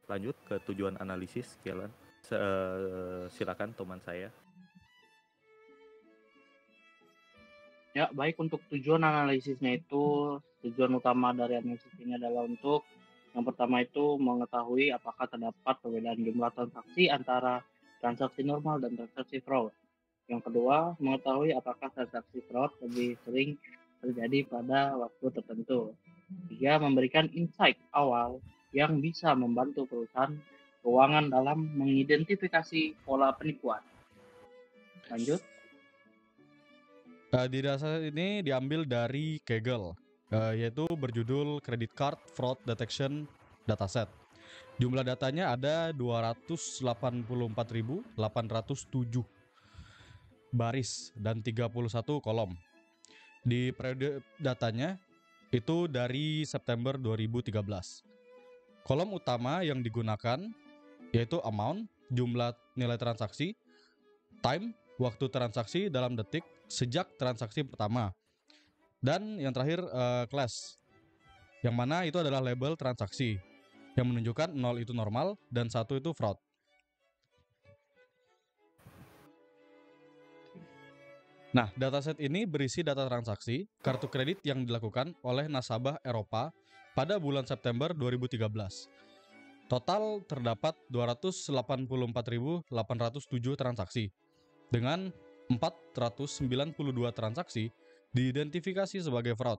lanjut ke tujuan analisis, silakan teman saya. Ya, baik, untuk tujuan analisisnya itu, tujuan utama dari analisis ini adalah untuk yang pertama itu mengetahui apakah terdapat perbedaan jumlah transaksi antara transaksi normal dan transaksi fraud. Yang kedua, mengetahui apakah transaksi fraud lebih sering terjadi pada waktu tertentu. Tiga, memberikan insight awal yang bisa membantu perusahaan keuangan dalam mengidentifikasi pola penipuan. Lanjut. Di dasar ini diambil dari Kaggle, yaitu berjudul Credit Card Fraud Detection Dataset. Jumlah datanya ada 284.807 baris dan 31 kolom. Di periode datanya itu dari September 2013. Kolom utama yang digunakan yaitu amount, jumlah nilai transaksi, time, waktu transaksi dalam detik sejak transaksi pertama, dan yang terakhir class, yang mana itu adalah label transaksi yang menunjukkan 0 itu normal dan 1 itu fraud. Nah, dataset ini berisi data transaksi kartu kredit yang dilakukan oleh nasabah Eropa pada bulan September 2013. Total terdapat 284.807 transaksi dengan 492 transaksi diidentifikasi sebagai fraud,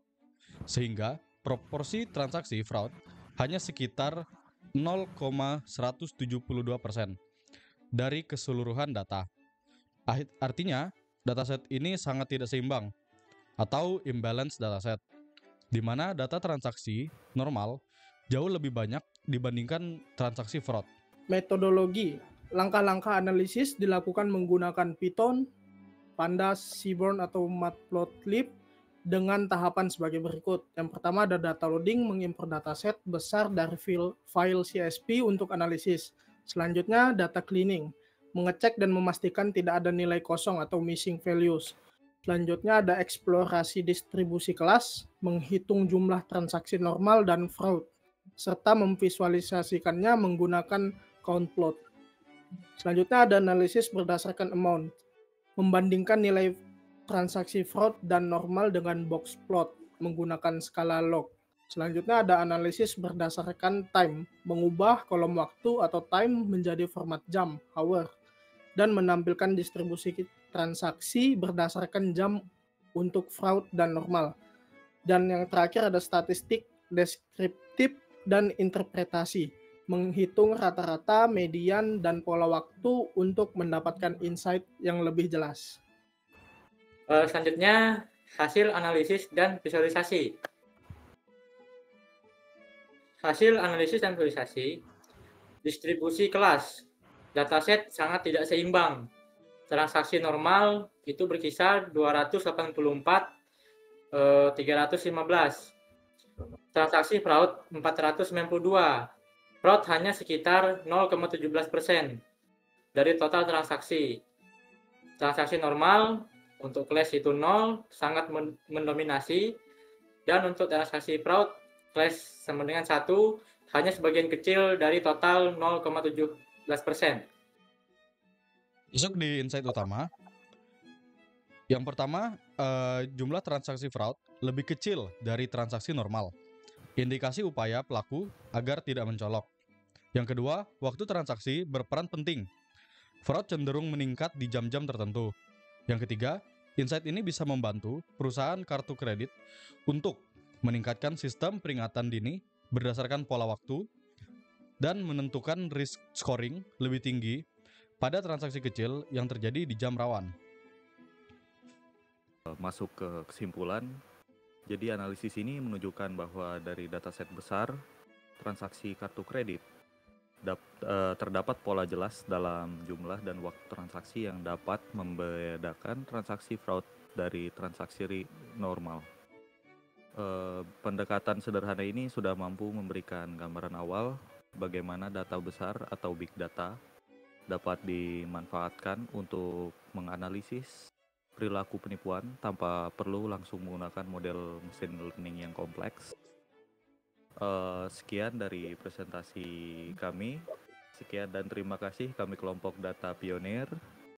sehingga proporsi transaksi fraud hanya sekitar 0,172% dari keseluruhan data. Artinya, dataset ini sangat tidak seimbang atau imbalance dataset, di mana data transaksi normal jauh lebih banyak dibandingkan transaksi fraud. Metodologi. Langkah-langkah analisis dilakukan menggunakan Python, Pandas, Seaborn, atau Matplotlib dengan tahapan sebagai berikut. Yang pertama ada data loading, mengimport dataset besar dari file CSV untuk analisis. Selanjutnya data cleaning, mengecek dan memastikan tidak ada nilai kosong atau missing values. Selanjutnya ada eksplorasi distribusi kelas, menghitung jumlah transaksi normal dan fraud, serta memvisualisasikannya menggunakan count plot. Selanjutnya ada analisis berdasarkan amount, membandingkan nilai transaksi fraud dan normal dengan box plot menggunakan skala log. Selanjutnya ada analisis berdasarkan time, mengubah kolom waktu atau time menjadi format jam, hour, dan menampilkan distribusi transaksi berdasarkan jam untuk fraud dan normal. Dan yang terakhir ada statistik, deskriptif, dan interpretasi, menghitung rata-rata, median, dan pola waktu untuk mendapatkan insight yang lebih jelas. Selanjutnya, hasil analisis dan visualisasi. Hasil analisis dan visualisasi, distribusi kelas. Dataset sangat tidak seimbang. Transaksi normal itu berkisar 284.315. Transaksi fraud 492. Fraud hanya sekitar 0,17% dari total transaksi. Transaksi normal untuk class itu 0, sangat mendominasi. Dan untuk transaksi fraud, class sama dengan 1, hanya sebagian kecil dari total 0,17%. Masuk di insight utama. Yang pertama, jumlah transaksi fraud lebih kecil dari transaksi normal. Indikasi upaya pelaku agar tidak mencolok. Yang kedua, waktu transaksi berperan penting. Fraud cenderung meningkat di jam-jam tertentu. Yang ketiga, insight ini bisa membantu perusahaan kartu kredit untuk meningkatkan sistem peringatan dini berdasarkan pola waktu dan menentukan risk scoring lebih tinggi pada transaksi kecil yang terjadi di jam rawan. Masuk ke kesimpulan. Jadi analisis ini menunjukkan bahwa dari dataset besar transaksi kartu kredit terdapat pola jelas dalam jumlah dan waktu transaksi yang dapat membedakan transaksi fraud dari transaksi normal. Pendekatan sederhana ini sudah mampu memberikan gambaran awal bagaimana data besar atau big data dapat dimanfaatkan untuk menganalisis perilaku penipuan tanpa perlu langsung menggunakan model machine learning yang kompleks. Sekian dari presentasi kami. Sekian dan terima kasih kami kelompok Data Pionir.